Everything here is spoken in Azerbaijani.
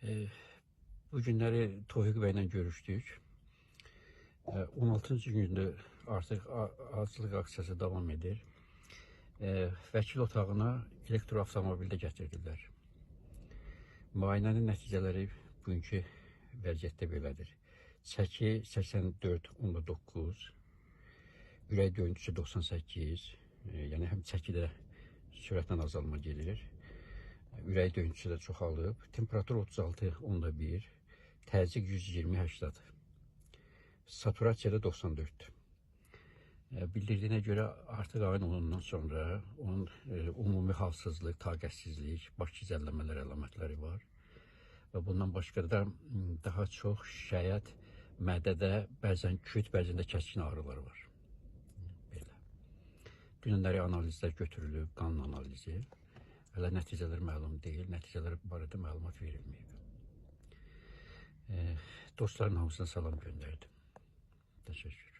E, Bu günləri Tofiq bəylə görüşdük. 16-cı gündə artıq aclıq aksiyası davam edir. Vəkil otağına elektroavtomobildə gətirdilər. Müayinənin nəticələri bugünkü vəziyyətdə belədir. Çəki 84.9, ürək döyüntüsü 98, yəni həm çəkidə sürətlə azalma gedir. Ürək döyüntüsü də çoxalıb. Temperatur 36.1, təzyiq 120-80. Saturasiyada 94. Bildirdiyinə görə artıq ayın 10-dan sonra onun ümumi halsızlıq, taqətsizlik, baş gicəllənmələr əlamətləri var. Və bundan başqa da daha çox şikayət mədədə bəzən küt, bəzən də kəskin ağrılar var. Belə. Dünənləri analizlər götürülüb, qan analizi. Hələ nəticələr məlum deyil, nəticələr barədə məlumat verilməyib. Dostların hamısına salam göndərdim. Təşəkkür.